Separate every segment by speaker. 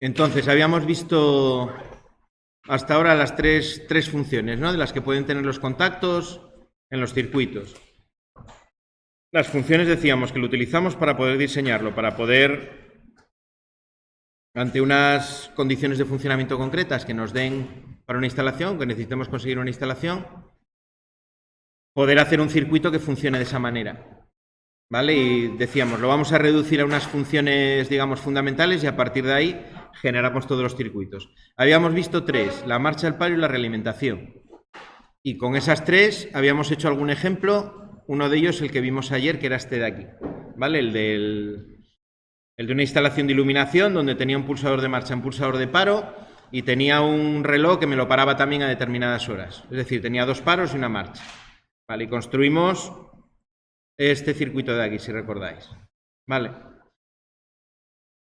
Speaker 1: Entonces, habíamos visto hasta ahora las tres funciones, ¿no? De las que pueden tener los contactos en los circuitos. Las funciones decíamos que lo utilizamos para poder diseñarlo, para poder, ante unas condiciones de funcionamiento concretas que nos den para una instalación, que necesitemos conseguir una instalación, poder hacer un circuito que funcione de esa manera. ¿Vale? Y decíamos, lo vamos a reducir a unas funciones, digamos, fundamentales y a partir de ahí generamos todos los circuitos. Habíamos visto tres, la marcha, el paro y la realimentación. Y con esas tres habíamos hecho algún ejemplo, uno de ellos el que vimos ayer, que era este de aquí, ¿vale? El de una instalación de iluminación donde tenía un pulsador de marcha, un pulsador de paro y tenía un reloj que me lo paraba también a determinadas horas. Es decir, tenía dos paros y una marcha. ¿Vale? Y construimos este circuito de aquí, si recordáis. Vale.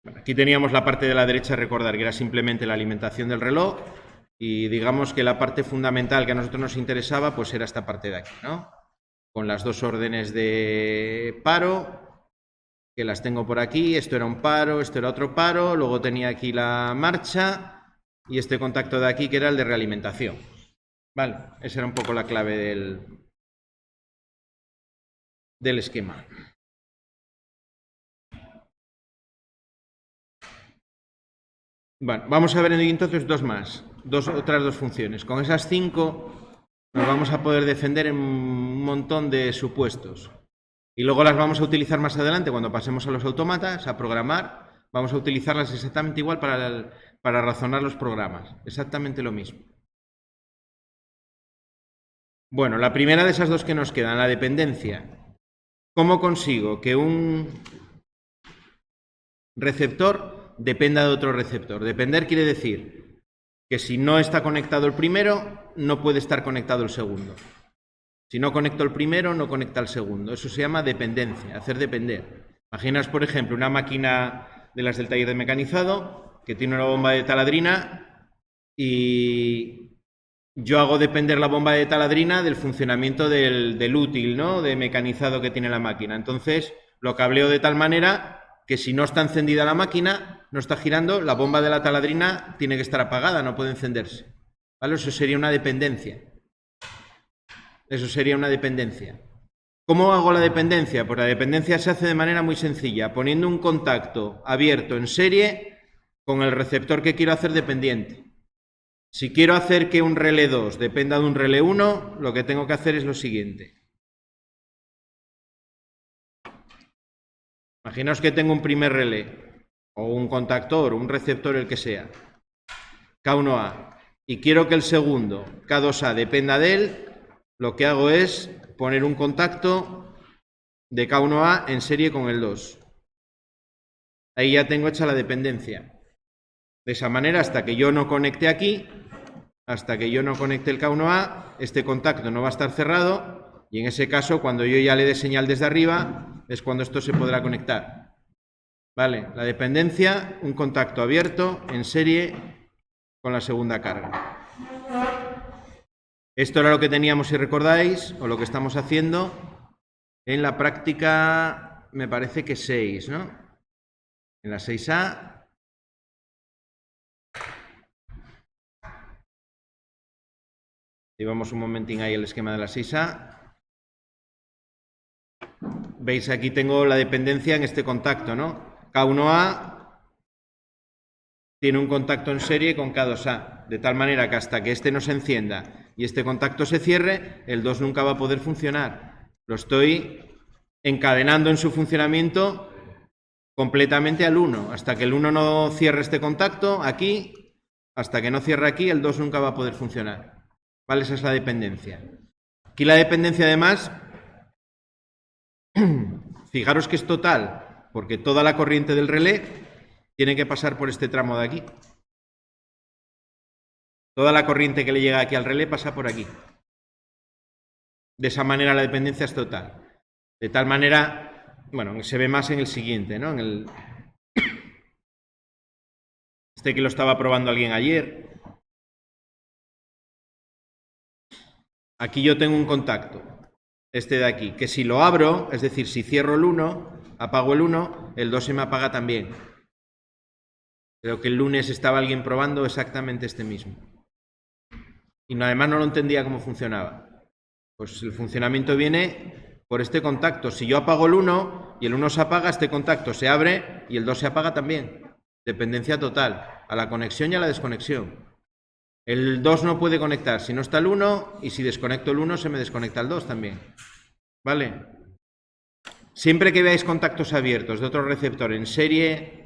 Speaker 1: Bueno, aquí teníamos la parte de la derecha, recordar que era simplemente la alimentación del reloj y digamos que la parte fundamental que a nosotros nos interesaba pues era esta parte de aquí, ¿no? Con las dos órdenes de paro, que las tengo por aquí, esto era un paro, esto era otro paro, luego tenía aquí la marcha y este contacto de aquí que era el de realimentación. Vale, esa era un poco la clave del esquema. Bueno, vamos a ver entonces dos más, otras dos funciones. Con esas 5 nos vamos a poder defender en un montón de supuestos. Y luego las vamos a utilizar más adelante cuando pasemos a los autómatas, a programar. Vamos a utilizarlas exactamente igual para razonar los programas. Exactamente lo mismo. Bueno, la primera de esas dos que nos quedan, la dependencia. ¿Cómo consigo que un receptor dependa de otro receptor? Depender quiere decir que si no está conectado el primero, no puede estar conectado el segundo. Si no conecto el primero, no conecta el segundo. Eso se llama dependencia, hacer depender. Imaginas, por ejemplo, una máquina de las del taller de mecanizado que tiene una bomba de taladrina y yo hago depender la bomba de taladrina del funcionamiento del útil, ¿no? De mecanizado que tiene la máquina. Entonces, lo cableo de tal manera que si no está encendida la máquina, no está girando, la bomba de la taladrina tiene que estar apagada, no puede encenderse. ¿Vale? Eso sería una dependencia. Eso sería una dependencia. ¿Cómo hago la dependencia? Pues la dependencia se hace de manera muy sencilla, poniendo un contacto abierto en serie con el receptor que quiero hacer dependiente. Si quiero hacer que un relé 2 dependa de un relé 1, lo que tengo que hacer es lo siguiente. Imaginaos que tengo un primer relé, o un contactor, o un receptor, el que sea, K1A, y quiero que el segundo, K2A, dependa de él, lo que hago es poner un contacto de K1A en serie con el 2. Ahí ya tengo hecha la dependencia. De esa manera, hasta que yo no conecte aquí, hasta que yo no conecte el K1A, este contacto no va a estar cerrado y en ese caso, cuando yo ya le dé señal desde arriba, es cuando esto se podrá conectar. Vale, la dependencia, un contacto abierto en serie con la segunda carga. Esto era lo que teníamos, si recordáis, o lo que estamos haciendo en la práctica, me parece que 6, ¿no? En la 6A. Llevamos un momentín ahí el esquema de la 6A. Veis, aquí tengo la dependencia en este contacto, ¿no? K1A tiene un contacto en serie con K2A, de tal manera que hasta que este no se encienda y este contacto se cierre, el 2 nunca va a poder funcionar. Lo estoy encadenando en su funcionamiento completamente al 1. Hasta que el 1 no cierre este contacto aquí, hasta que no cierre aquí, el 2 nunca va a poder funcionar. ¿Vale? Esa es la dependencia. Aquí la dependencia, además, fijaros que es total, porque toda la corriente del relé tiene que pasar por este tramo de aquí. Toda la corriente que le llega aquí al relé pasa por aquí. De esa manera la dependencia es total. De tal manera, bueno, se ve más en el siguiente, ¿no? Este que lo estaba probando alguien ayer. Aquí yo tengo un contacto, este de aquí, que si lo abro, es decir, si cierro el 1, apago el 1, el 2 se me apaga también. Creo que el lunes estaba alguien probando exactamente este mismo. Y además no lo entendía cómo funcionaba. Pues el funcionamiento viene por este contacto. Si yo apago el 1 y el 1 se apaga, este contacto se abre y el 2 se apaga también. Dependencia total a la conexión y a la desconexión. El 2 no puede conectar si no está el 1 y si desconecto el 1 se me desconecta el 2 también. ¿Vale? Siempre que veáis contactos abiertos de otro receptor en serie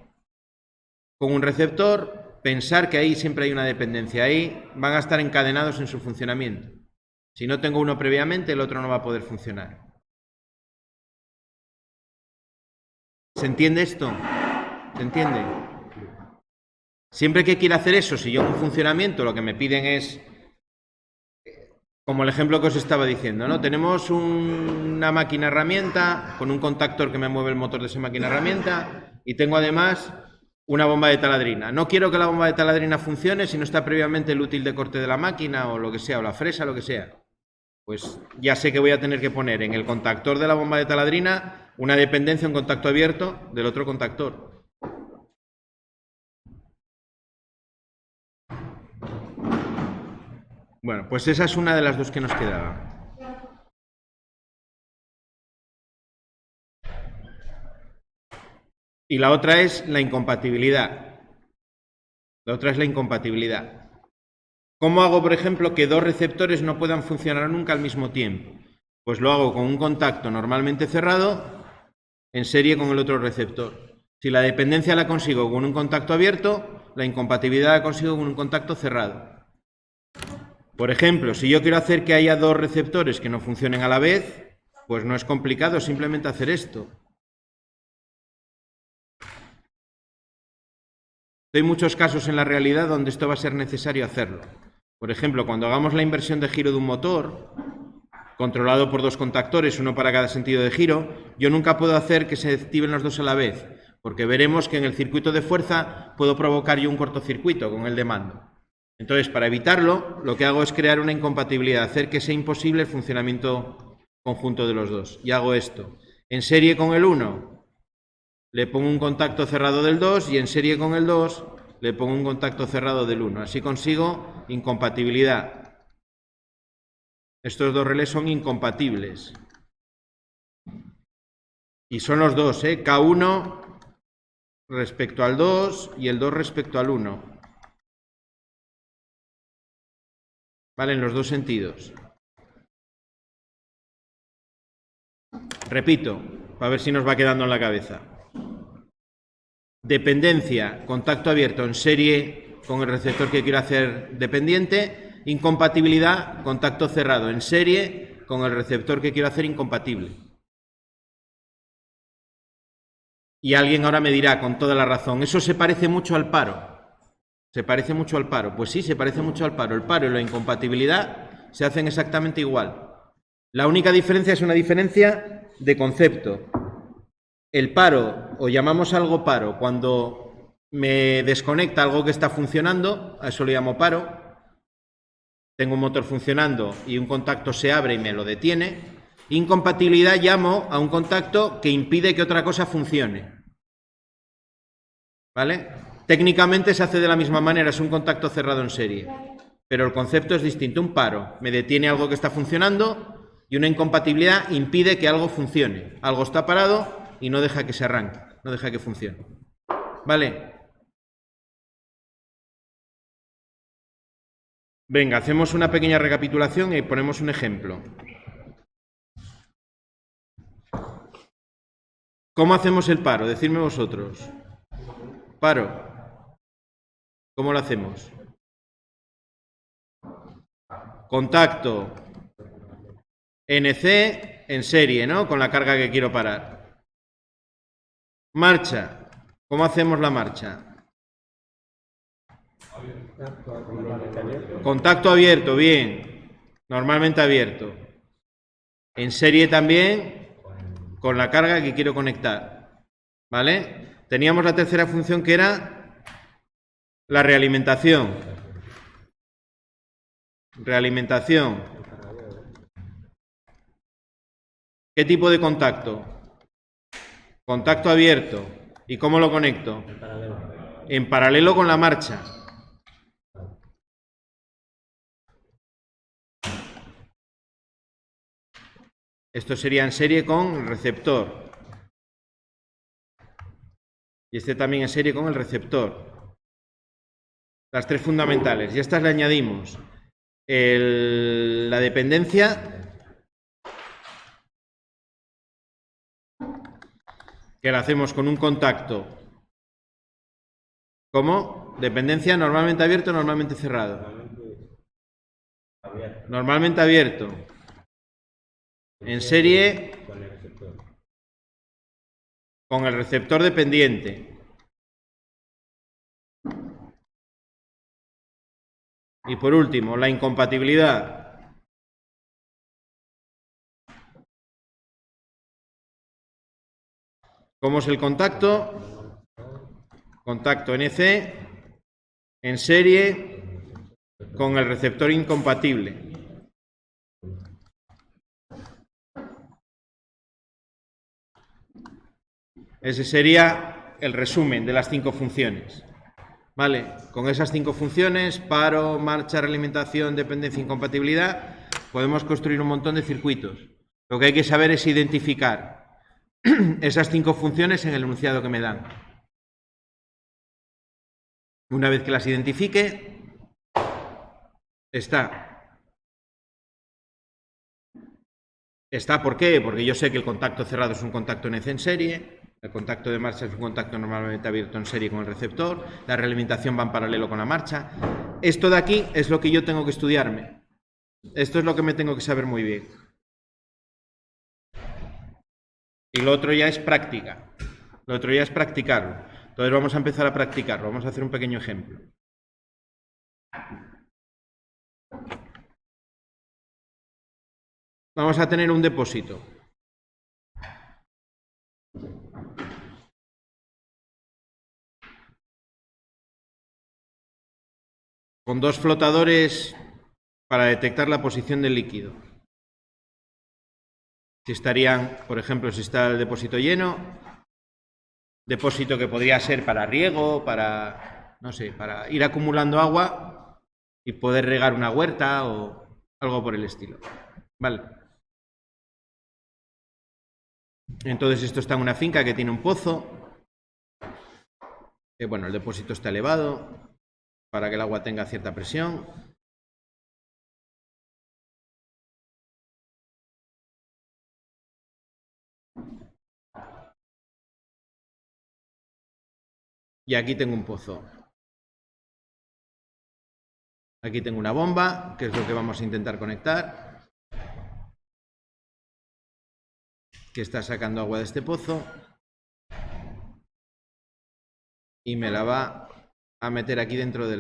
Speaker 1: con un receptor, pensar que ahí siempre hay una dependencia. Ahí van a estar encadenados en su funcionamiento. Si no tengo uno previamente, el otro no va a poder funcionar. ¿Se entiende esto? ¿Se entiende? Siempre que quiera hacer eso, si yo en un funcionamiento lo que me piden es, como el ejemplo que os estaba diciendo, ¿no? Tenemos una máquina herramienta con un contactor que me mueve el motor de esa máquina herramienta y tengo además una bomba de taladrina. No quiero que la bomba de taladrina funcione si no está previamente el útil de corte de la máquina o lo que sea, o la fresa, lo que sea. Pues ya sé que voy a tener que poner en el contactor de la bomba de taladrina una dependencia, un contacto abierto del otro contactor. Bueno, pues esa es una de las dos que nos quedaba. Y la otra es la incompatibilidad. La otra es la incompatibilidad. ¿Cómo hago, por ejemplo, que dos receptores no puedan funcionar nunca al mismo tiempo? Pues lo hago con un contacto normalmente cerrado en serie con el otro receptor. Si la dependencia la consigo con un contacto abierto, la incompatibilidad la consigo con un contacto cerrado. Por ejemplo, si yo quiero hacer que haya dos receptores que no funcionen a la vez, pues no es complicado simplemente hacer esto. Hay muchos casos en la realidad donde esto va a ser necesario hacerlo. Por ejemplo, cuando hagamos la inversión de giro de un motor, controlado por dos contactores, uno para cada sentido de giro, yo nunca puedo hacer que se activen los dos a la vez, porque veremos que en el circuito de fuerza puedo provocar yo un cortocircuito con el de mando. Entonces, para evitarlo, lo que hago es crear una incompatibilidad, hacer que sea imposible el funcionamiento conjunto de los dos. Y hago esto. En serie con el 1, le pongo un contacto cerrado del 2 y en serie con el 2 le pongo un contacto cerrado del 1. Así consigo incompatibilidad. Estos dos relés son incompatibles. Y son los dos, K1 respecto al 2 y el 2 respecto al 1. ¿Vale? En los dos sentidos. Repito, para ver si nos va quedando en la cabeza. Dependencia, contacto abierto en serie con el receptor que quiero hacer dependiente. Incompatibilidad, contacto cerrado en serie con el receptor que quiero hacer incompatible. Y alguien ahora me dirá con toda la razón, eso se parece mucho al paro. ¿Se parece mucho al paro? Pues sí, se parece mucho al paro. El paro y la incompatibilidad se hacen exactamente igual. La única diferencia es una diferencia de concepto. El paro, o llamamos algo paro, cuando me desconecta algo que está funcionando, a eso lo llamo paro. Tengo un motor funcionando y un contacto se abre y me lo detiene. Incompatibilidad llamo a un contacto que impide que otra cosa funcione. ¿Vale? Técnicamente se hace de la misma manera, es un contacto cerrado en serie. Pero el concepto es distinto. Un paro me detiene algo que está funcionando y una incompatibilidad impide que algo funcione. Algo está parado y no deja que se arranque, no deja que funcione. ¿Vale? Venga, hacemos una pequeña recapitulación y ponemos un ejemplo. ¿Cómo hacemos el paro? Decidme vosotros. Paro. ¿Cómo lo hacemos? Contacto NC en serie, ¿no? Con la carga que quiero parar. Marcha. ¿Cómo hacemos la marcha? Contacto abierto, bien. Normalmente abierto. En serie también con la carga que quiero conectar. ¿Vale? Teníamos la tercera función que era la realimentación. Realimentación. ¿Qué tipo de contacto? Contacto abierto. ¿Y cómo lo conecto? en paralelo con la marcha. Esto sería en serie con el receptor. Y este también en serie con el receptor. Las tres fundamentales. Y a estas le añadimos la dependencia, que la hacemos con un contacto. ¿Cómo? Dependencia normalmente abierto o normalmente cerrado. Normalmente abierto. En serie con el receptor dependiente. Y por último, la incompatibilidad. ¿Cómo es el contacto? Contacto NC en serie con el receptor incompatible. Ese sería el resumen de las 5 funciones. ¿Vale? Con esas 5 funciones, paro, marcha, realimentación, dependencia, incompatibilidad, podemos construir un montón de circuitos. Lo que hay que saber es identificar esas 5 funciones en el enunciado que me dan. Una vez que las identifique, está. Está, ¿por qué? Porque yo sé que el contacto cerrado es un contacto NC en serie, el contacto de marcha es un contacto normalmente abierto en serie con el receptor, la realimentación va en paralelo con la marcha. Esto de aquí es lo que yo tengo que estudiarme. Esto es lo que me tengo que saber muy bien. Y lo otro ya es práctica. Lo otro ya es practicarlo. Entonces vamos a empezar a practicarlo. Vamos a hacer un pequeño ejemplo. Vamos a tener un depósito. Con 2 flotadores para detectar la posición del líquido. Si estarían, por ejemplo, si está el depósito lleno, depósito que podría ser para riego, para, no sé, para ir acumulando agua y poder regar una huerta o algo por el estilo. Vale. Entonces esto está en una finca que tiene un pozo. Bueno, el depósito está elevado para que el agua tenga cierta presión. Y aquí tengo un pozo. Aquí tengo una bomba, que es lo que vamos a intentar conectar, que está sacando agua de este pozo y me la va a meter aquí dentro de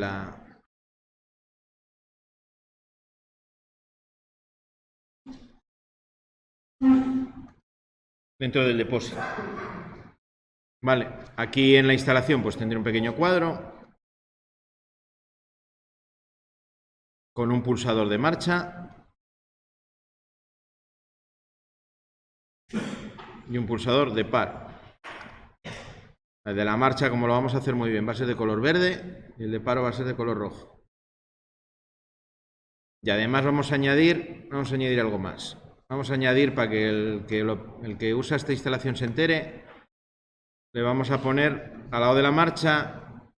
Speaker 1: dentro del depósito. Vale, aquí en la instalación pues tendré un pequeño cuadro con un pulsador de marcha y un pulsador de paro. El de la marcha, como lo vamos a hacer muy bien, va a ser de color verde y el de paro va a ser de color rojo. Y además vamos a añadir algo más. Vamos a añadir, para que el que usa esta instalación se entere, le vamos a poner al lado de la marcha,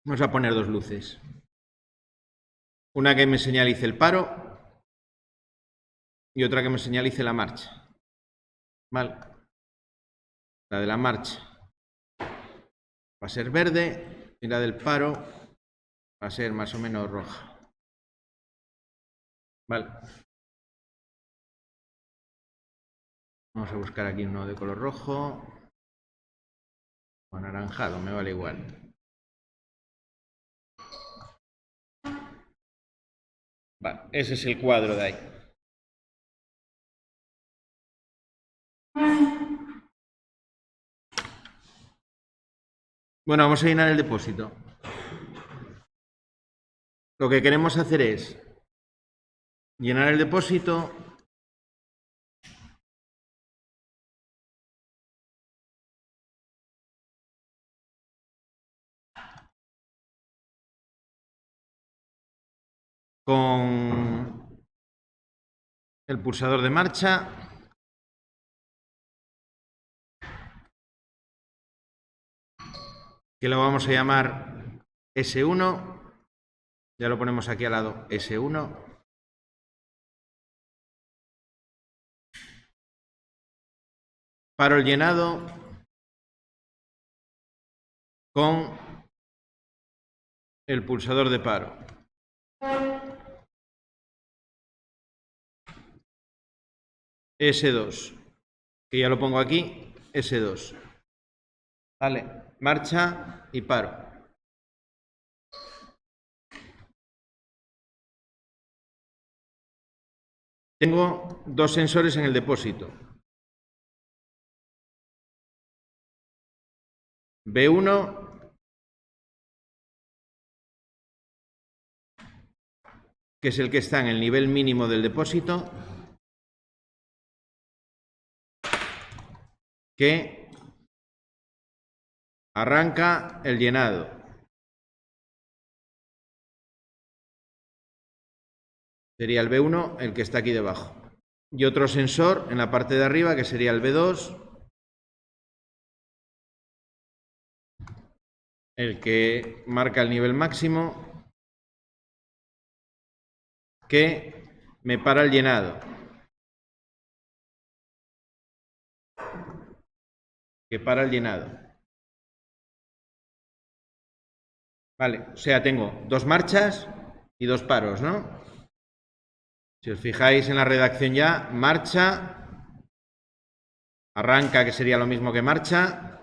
Speaker 1: vamos a poner 2 luces. Una que me señalice el paro y otra que me señalice la marcha. Vale. La de la marcha va a ser verde y la del paro va a ser más o menos roja. Vale. Vamos a buscar aquí uno de color rojo o anaranjado, me vale igual. Vale, ese es el cuadro de ahí. Bueno, vamos a llenar el depósito. Lo que queremos hacer es llenar el depósito con el pulsador de marcha. Que lo vamos a llamar S1. Ya lo ponemos aquí al lado, S1. Paro el llenado con el pulsador de paro. S2, que ya lo pongo aquí, S2. Vale, marcha y paro. Tengo dos sensores en el depósito. B1, que es el que está en el nivel mínimo del depósito, que arranca el llenado. Sería el B1 el que está aquí debajo. Y otro sensor en la parte de arriba, que sería el B2, el que marca el nivel máximo, que me para el llenado. Que para el llenado. Vale, o sea, tengo dos marchas y dos paros, ¿no? Si os fijáis en la redacción ya, marcha, arranca, que sería lo mismo que marcha,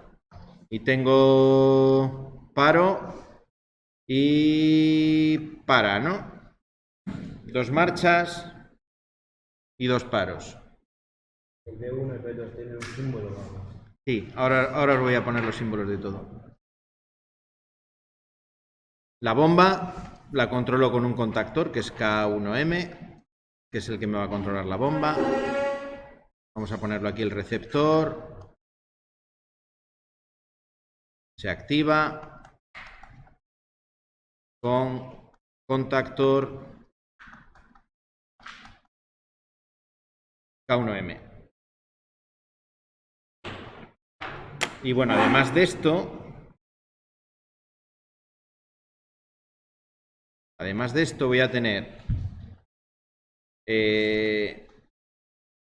Speaker 1: y tengo paro y para, ¿no? Dos marchas y dos paros.
Speaker 2: El B1 y el B2 tienen un símbolo, vamos.
Speaker 1: Sí, ahora os voy a poner los símbolos de todo. La bomba la controlo con un contactor, que es K1M, que es el que me va a controlar la bomba. Vamos a ponerlo aquí el receptor. Se activa con contactor K1M. Y bueno, además de esto, voy a tener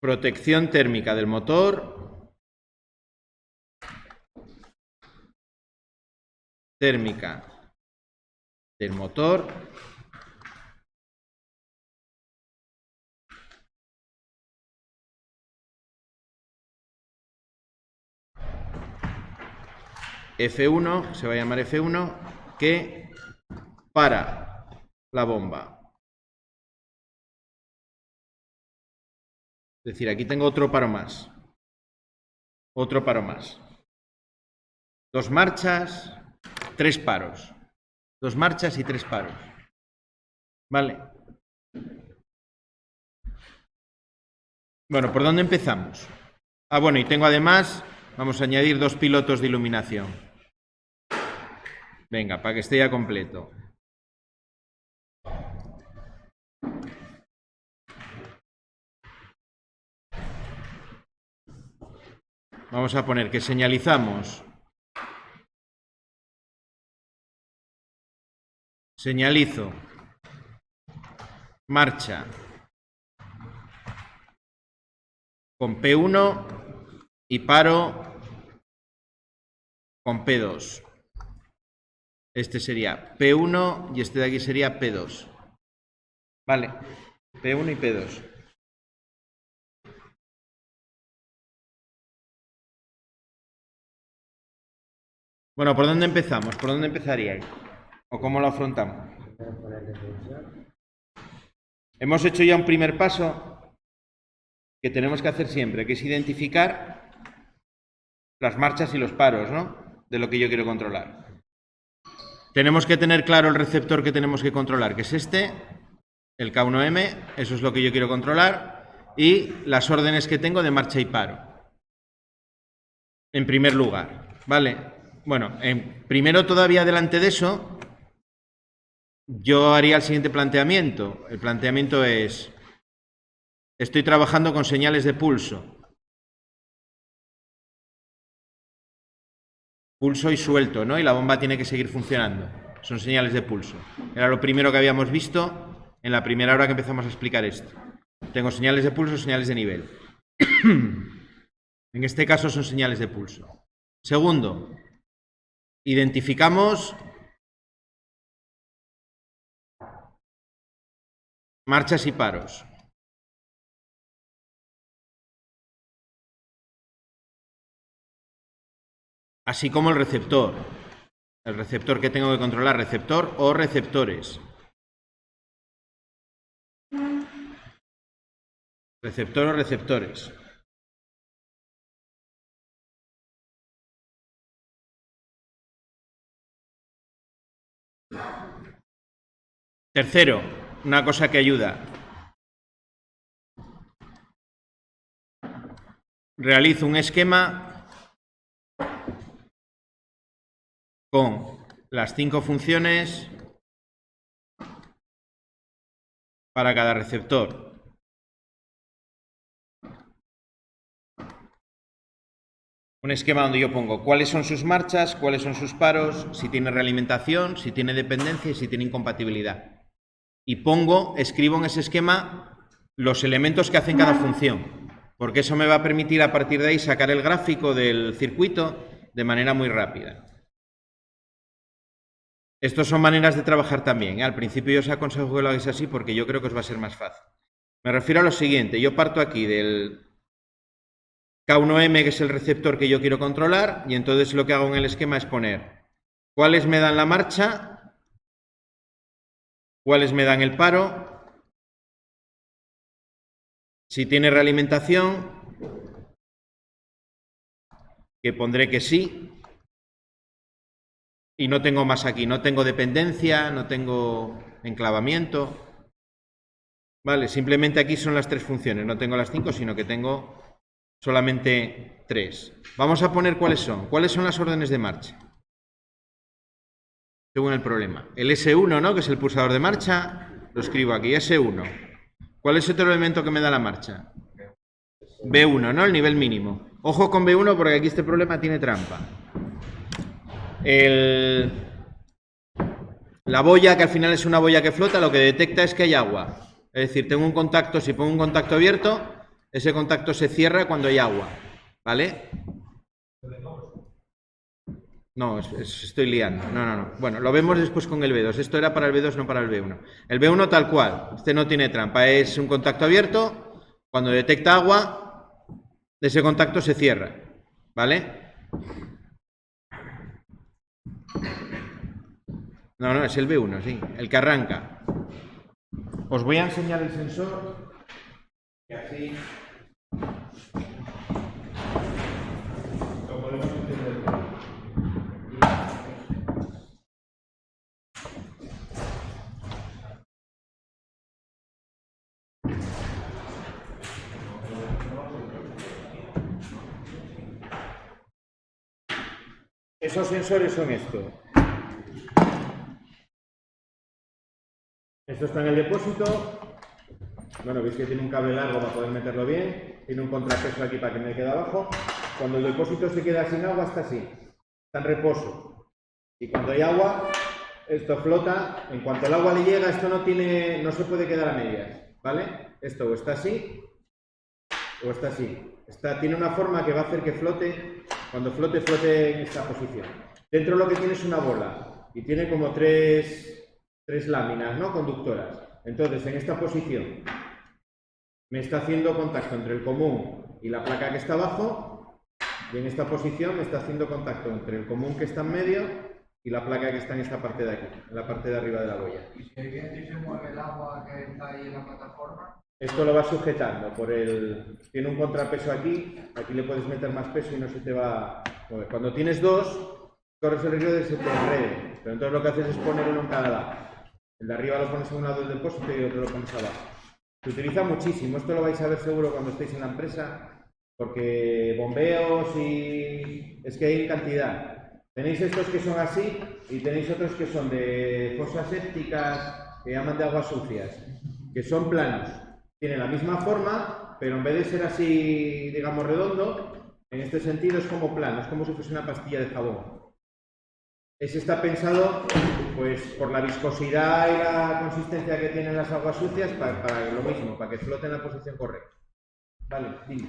Speaker 1: protección térmica del motor, térmica del motor, F1, se va a llamar F1, que para la bomba. Es decir, aquí tengo otro paro más. Otro paro más. Dos marchas, tres paros. Dos marchas y tres paros. Vale. Bueno, ¿por dónde empezamos? Ah, bueno, y tengo además, vamos a añadir dos pilotos de iluminación. Venga, para que esté ya completo. Vamos a poner que señalizamos. Señalizo. Marcha. Con P1 y paro con P2. Este sería P1 y este de aquí sería P2. Vale, P1 y P2. Bueno, ¿por dónde empezamos? ¿Por dónde empezaríais? ¿O cómo lo afrontamos? Hemos hecho ya un primer paso que tenemos que hacer siempre, que es identificar las marchas y los paros, ¿no? De lo que yo quiero controlar. Tenemos que tener claro el receptor que tenemos que controlar, que es este, el K1M, eso es lo que yo quiero controlar, y las órdenes que tengo de marcha y paro. En primer lugar, ¿vale? Bueno, primero todavía delante de eso, yo haría el siguiente planteamiento. El planteamiento es, estoy trabajando con señales de pulso. Pulso y suelto, ¿no? Y la bomba tiene que seguir funcionando. Son señales de pulso. Era lo primero que habíamos visto en la primera hora que empezamos a explicar esto. Tengo señales de pulso, señales de nivel. En este caso son señales de pulso. Segundo, identificamos marchas y paros. Así como el receptor. El receptor que tengo que controlar, receptor o receptores. Receptor o receptores. Tercero, una cosa que ayuda. Realizo un esquema con las 5 funciones para cada receptor. Un esquema donde yo pongo cuáles son sus marchas, cuáles son sus paros, si tiene realimentación, si tiene dependencia y si tiene incompatibilidad. Y escribo en ese esquema los elementos que hacen cada función, porque eso me va a permitir a partir de ahí sacar el gráfico del circuito de manera muy rápida. Estas son maneras de trabajar también, ¿eh? Al principio yo os aconsejo que lo hagáis así porque yo creo que os va a ser más fácil. Me refiero a lo siguiente, yo parto aquí del K1M, que es el receptor que yo quiero controlar, y entonces lo que hago en el esquema es poner cuáles me dan la marcha, cuáles me dan el paro, si tiene realimentación, que pondré que sí, y no tengo más aquí, no tengo dependencia, no tengo enclavamiento. Vale, simplemente aquí son las 3 funciones, no tengo las 5, sino que tengo solamente 3. Vamos a poner cuáles son. ¿Cuáles son las órdenes de marcha? Según el problema. El S1, ¿no? Que es el pulsador de marcha, lo escribo aquí, S1. ¿Cuál es otro elemento que me da la marcha? B1, ¿no? El nivel mínimo. Ojo con B1 porque aquí este problema tiene trampa. La boya, que al final es una boya que flota, lo que detecta es que hay agua. Es decir, tengo un contacto, si pongo un contacto abierto, ese contacto se cierra cuando hay agua. ¿Vale? No, estoy liando. No. Bueno, lo vemos después con el B2. Esto era para el B2, no para el B1. El B1 tal cual. Este no tiene trampa. Es un contacto abierto. Cuando detecta agua, ese contacto se cierra. ¿Vale? No, es el B1, sí. El que arranca. Os voy a enseñar el sensor. Y así lo podemos entender. Esos sensores son estos. Esto está en el depósito. Bueno, veis que tiene un cable largo para poder meterlo bien. Tiene un contrapeso aquí para que me quede abajo. Cuando el depósito se queda sin agua, está así. Está en reposo. Y cuando hay agua, esto flota. En cuanto el agua le llega, esto no se puede quedar a medias. ¿Vale? Esto o está así o está así. Tiene una forma que va a hacer que flote. Cuando flote en esta posición. Dentro lo que tiene es una bola. Y tiene como tres láminas, ¿no? Conductoras. Entonces, en esta posición me está haciendo contacto entre el común y la placa que está abajo, y en esta posición me está haciendo contacto entre el común que está en medio y la placa que está en esta parte de aquí, en la parte de arriba de la boya.
Speaker 3: ¿Y si se mueve el agua que está ahí en la plataforma?
Speaker 1: Esto lo va sujetando tiene un contrapeso aquí le puedes meter más peso y no se te va a mover. Cuando tienes dos, corres el riesgo de que se te enrede, pero entonces lo que haces es poner uno en cada lado. El de arriba lo pones a un lado del depósito y el otro lo pones abajo. Se utiliza muchísimo, esto lo vais a ver seguro cuando estéis en la empresa, porque bombeos es que hay cantidad. Tenéis estos que son así y tenéis otros que son de fosas sépticas, que llaman de aguas sucias, que son planos. Tienen la misma forma, pero en vez de ser así, digamos, redondo, en este sentido es como plano, es como si fuese una pastilla de jabón. Ese está pensado, pues, por la viscosidad y la consistencia que tienen las aguas sucias para lo mismo, para que floten en la posición correcta. Vale, dime.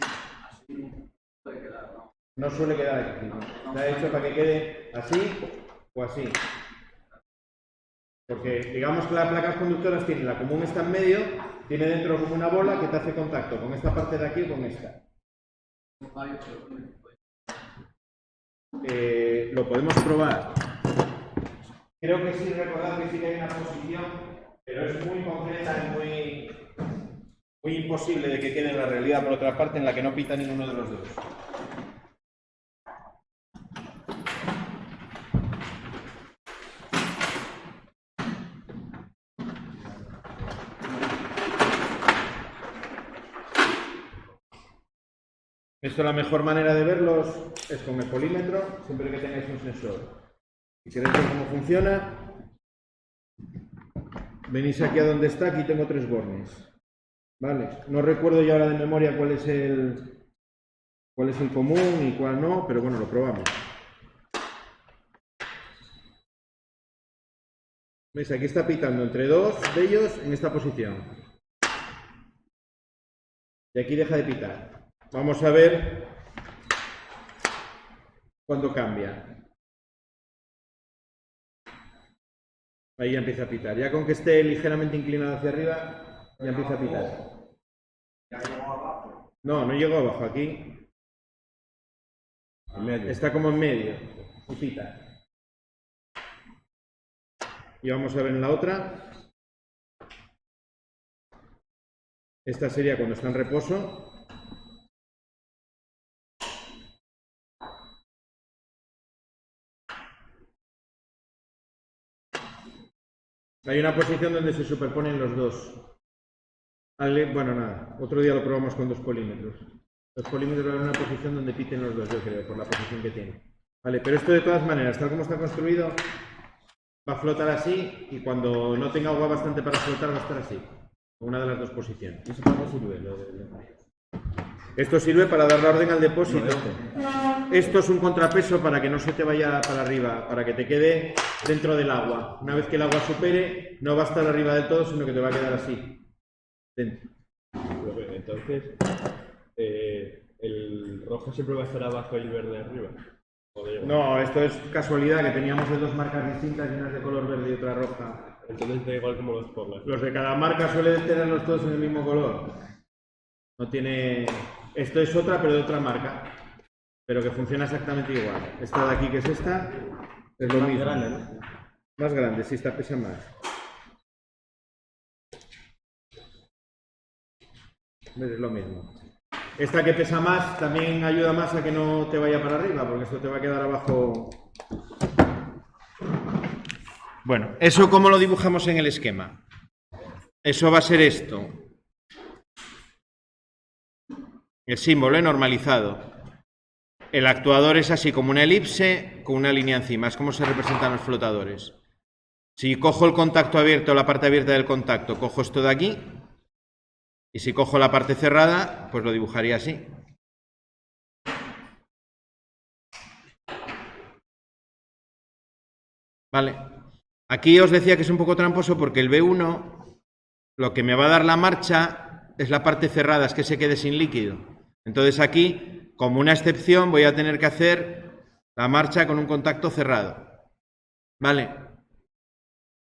Speaker 1: No suele quedar aquí, ¿no? Está hecho para que quede así o así. Porque digamos que las placas conductoras tienen, la común está en medio, tiene dentro como una bola que te hace contacto con esta parte de aquí o con esta. Lo podemos probar. Creo que sí, recordad que sí que hay una posición, pero es muy concreta y muy imposible de que quede en la realidad, por otra parte, en la que no pita ninguno de los dos. Esto, la mejor manera de verlos es con el polímetro, siempre que tengáis un sensor. Si queréis ver cómo funciona, venís aquí a donde está, aquí tengo 3 bornes. Vale, no recuerdo ya ahora de memoria cuál es el común y cuál no, pero bueno, lo probamos. ¿Veis? Aquí está pitando entre 2 de ellos en esta posición. Y aquí deja de pitar. Vamos a ver cuándo cambia. Ahí ya empieza a pitar. Ya con que esté ligeramente inclinado hacia arriba, ya empieza a pitar. No, no llegó abajo. Aquí está como en medio y pita. Y vamos a ver en la otra. Esta sería cuando está en reposo. Hay una posición donde se superponen los dos. Bueno, nada, otro día lo probamos con 2 polímetros. Los polímetros van en una posición donde piten los dos, yo creo, por la posición que tiene. Vale, pero esto de todas maneras, tal como está construido, va a flotar así y cuando no tenga agua bastante para flotar va a estar así. Una de las 2 posiciones. ¿Y eso para qué sirve? Esto sirve para dar la orden al depósito. Esto es un contrapeso para que no se te vaya para arriba, para que te quede dentro del agua. Una vez que el agua supere, no va a estar arriba del todo, sino que te va a quedar así. Dentro.
Speaker 2: Entonces, ¿el rojo siempre va a estar abajo y el verde arriba?
Speaker 1: No, esto es casualidad, que teníamos de 2 marcas distintas, unas de color verde y otra roja.
Speaker 2: Entonces da igual como los pongas.
Speaker 1: Los de cada marca suelen tenerlos todos en el mismo color. No tiene... Esto es otra, pero de otra marca. Pero que funciona exactamente igual. Esta de aquí, que es esta, es lo mismo. Más grande, ¿no? Más grande, sí, esta pesa más. ¿Ves? Es lo mismo. Esta que pesa más también ayuda más a que no te vaya para arriba, porque esto te va a quedar abajo. Bueno, ¿eso cómo lo dibujamos en el esquema? Eso va a ser esto. El símbolo normalizado. El actuador es así como una elipse con una línea encima. Es como se representan los flotadores. Si cojo el contacto abierto, la parte abierta del contacto, cojo esto de aquí. Y si cojo la parte cerrada, pues lo dibujaría así. Vale. Aquí os decía que es un poco tramposo porque el B1, lo que me va a dar la marcha es la parte cerrada, es que se quede sin líquido. Entonces aquí, como una excepción, voy a tener que hacer la marcha con un contacto cerrado. ¿Vale?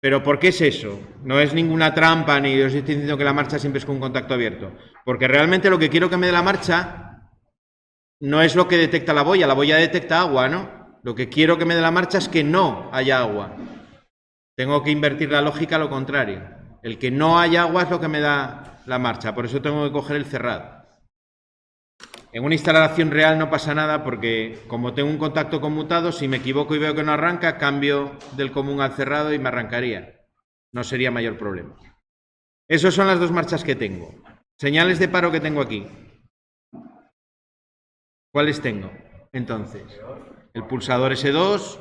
Speaker 1: ¿Pero por qué es eso? No es ninguna trampa ni os estoy diciendo que la marcha siempre es con un contacto abierto. Porque realmente lo que quiero que me dé la marcha no es lo que detecta la boya detecta agua, ¿no? Lo que quiero que me dé la marcha es que no haya agua. Tengo que invertir la lógica a lo contrario. El que no haya agua es lo que me da la marcha, por eso tengo que coger el cerrado. En una instalación real no pasa nada porque como tengo un contacto conmutado, si me equivoco y veo que no arranca, cambio del común al cerrado y me arrancaría. No sería mayor problema. Esas son las 2 marchas que tengo. Señales de paro que tengo aquí. ¿Cuáles tengo? Entonces, el pulsador S2,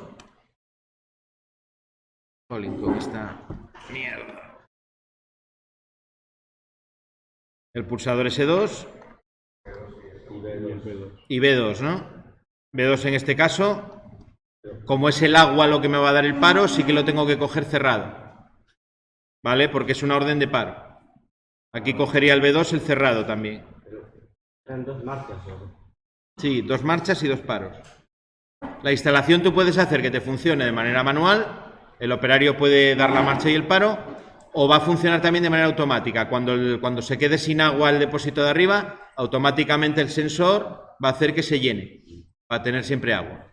Speaker 1: Jolín, con esta mierda. El pulsador S2 y B2, ¿no? B2 en este caso, como es el agua lo que me va a dar el paro, sí que lo tengo que coger cerrado, ¿vale? Porque es una orden de paro. Aquí cogería el B2 el cerrado también.
Speaker 2: Eran 2 marchas, ¿no?
Speaker 1: Sí, 2 marchas y 2 paros. La instalación tú puedes hacer que te funcione de manera manual, el operario puede dar la marcha y el paro, o va a funcionar también de manera automática. Cuando se quede sin agua el depósito de arriba, automáticamente el sensor va a hacer que se llene, va a tener siempre agua.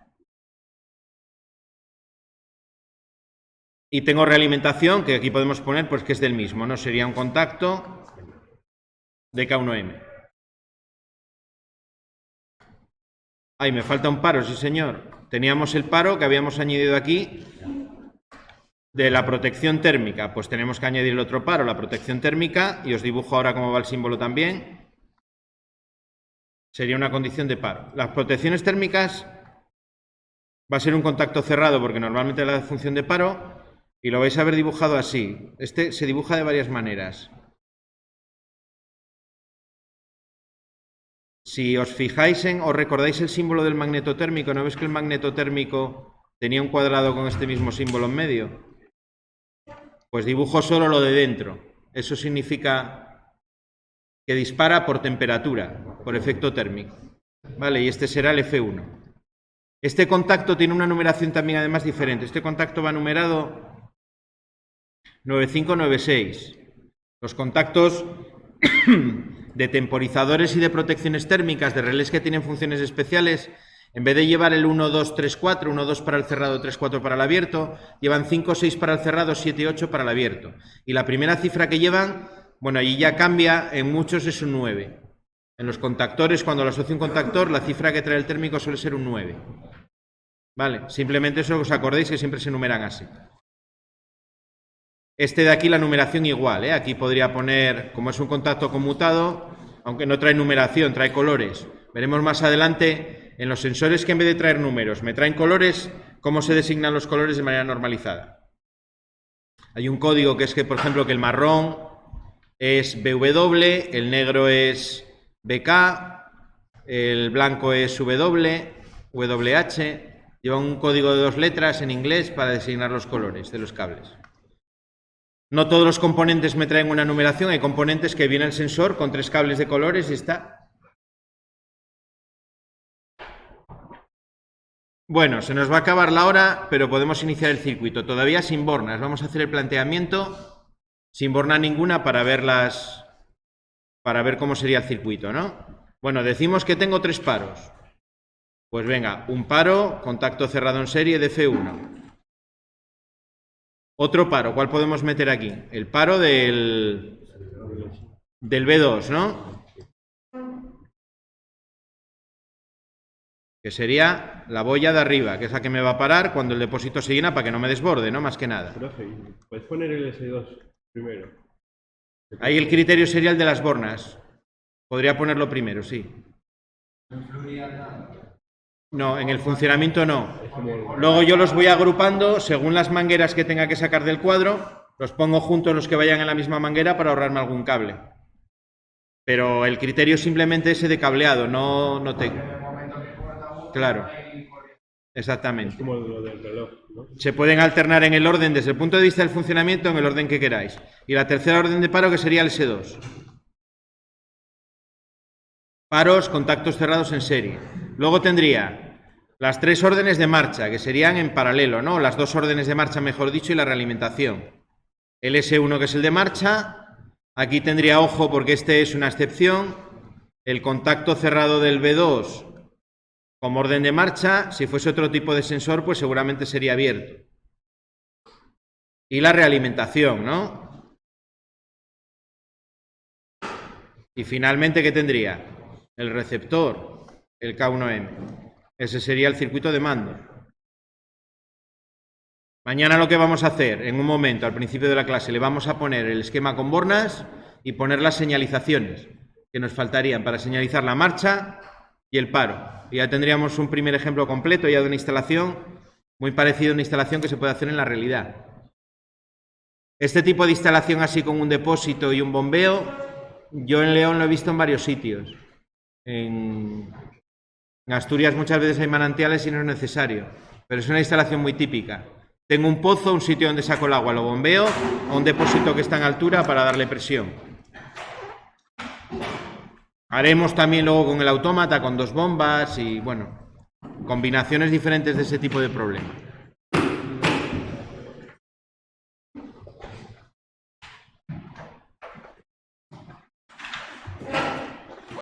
Speaker 1: Y tengo realimentación, que aquí podemos poner pues que es del mismo, ¿no? Sería un contacto de K1M. Ay, me falta un paro, sí señor. Teníamos el paro que habíamos añadido aquí de la protección térmica. Pues tenemos que añadir el otro paro, la protección térmica, y os dibujo ahora cómo va el símbolo también. Sería una condición de paro. Las protecciones térmicas va a ser un contacto cerrado porque normalmente la función de paro, y lo vais a ver dibujado así. Este se dibuja de varias maneras. Si os fijáis os recordáis el símbolo del magneto térmico, ¿no ves que el magneto térmico tenía un cuadrado con este mismo símbolo en medio? Pues dibujo solo lo de dentro. Eso significa que dispara por temperatura, por efecto térmico. Vale, y este será el F1. Este contacto tiene una numeración también además diferente. Este contacto va numerado 9596. Los contactos de temporizadores y de protecciones térmicas, de relés que tienen funciones especiales, en vez de llevar el 1, 2, 3, 4, 1, 2 para el cerrado, 3, 4 para el abierto, llevan 5, 6 para el cerrado, 7, 8 para el abierto. Y la primera cifra que llevan, bueno, allí ya cambia, en muchos es un 9. En los contactores, cuando lo asocio un contactor, la cifra que trae el térmico suele ser un 9. Vale, simplemente eso os acordéis que siempre se numeran así. Este de aquí la numeración igual, ¿eh? Aquí podría poner, como es un contacto conmutado, aunque no trae numeración, trae colores. Veremos más adelante en los sensores que en vez de traer números me traen colores, cómo se designan los colores de manera normalizada. Hay un código que es que, por ejemplo, que el marrón es BW, el negro es BK, el blanco es W, WH. Lleva un código de 2 letras en inglés para designar los colores de los cables. No todos los componentes me traen una numeración, hay componentes que viene el sensor con 3 cables de colores y está. Bueno, se nos va a acabar la hora, pero podemos iniciar el circuito. Todavía sin bornas. Vamos a hacer el planteamiento sin borna ninguna para ver cómo sería el circuito, ¿no? Bueno, decimos que tengo 3 paros. Pues venga, un paro, contacto cerrado en serie de F1. Otro paro, ¿cuál podemos meter aquí? El paro del B2, ¿no? Que sería la boya de arriba, que es la que me va a parar cuando el depósito se llena para que no me desborde, ¿no? Más que nada.
Speaker 2: Profe, ¿puedes poner el S2 primero?
Speaker 1: Ahí el criterio sería el de las bornas. Podría ponerlo primero, sí. No, en el funcionamiento no. Luego yo los voy agrupando según las mangueras que tenga que sacar del cuadro, los pongo juntos los que vayan en la misma manguera para ahorrarme algún cable. Pero el criterio es simplemente ese de cableado, no tengo. Claro, exactamente.
Speaker 2: Es como lo del reloj, ¿no?
Speaker 1: Se pueden alternar en el orden, desde el punto de vista del funcionamiento, en el orden que queráis. Y la tercera orden de paro, que sería el S2. Paros, contactos cerrados en serie. Luego tendría las 3 órdenes de marcha, que serían en paralelo, ¿no? Las 2 órdenes de marcha, mejor dicho, y la realimentación. El S1, que es el de marcha. Aquí tendría, ojo, porque este es una excepción, el contacto cerrado del B2 como orden de marcha. Si fuese otro tipo de sensor, pues seguramente sería abierto. Y la realimentación, ¿no? Y finalmente, ¿qué tendría? El receptor, el K1M. Ese sería el circuito de mando. Mañana lo que vamos a hacer, en un momento, al principio de la clase, le vamos a poner el esquema con bornas y poner las señalizaciones que nos faltarían para señalizar la marcha y el paro. Y ya tendríamos un primer ejemplo completo ya de una instalación muy parecido a una instalación que se puede hacer en la realidad. Este tipo de instalación así con un depósito y un bombeo, yo en León lo he visto en varios sitios. En Asturias muchas veces hay manantiales y no es necesario, pero es una instalación muy típica. Tengo un pozo, un sitio donde saco el agua, lo bombeo, o un depósito que está en altura para darle presión. Haremos también luego con el autómata, con 2 bombas y, bueno, combinaciones diferentes de ese tipo de problema.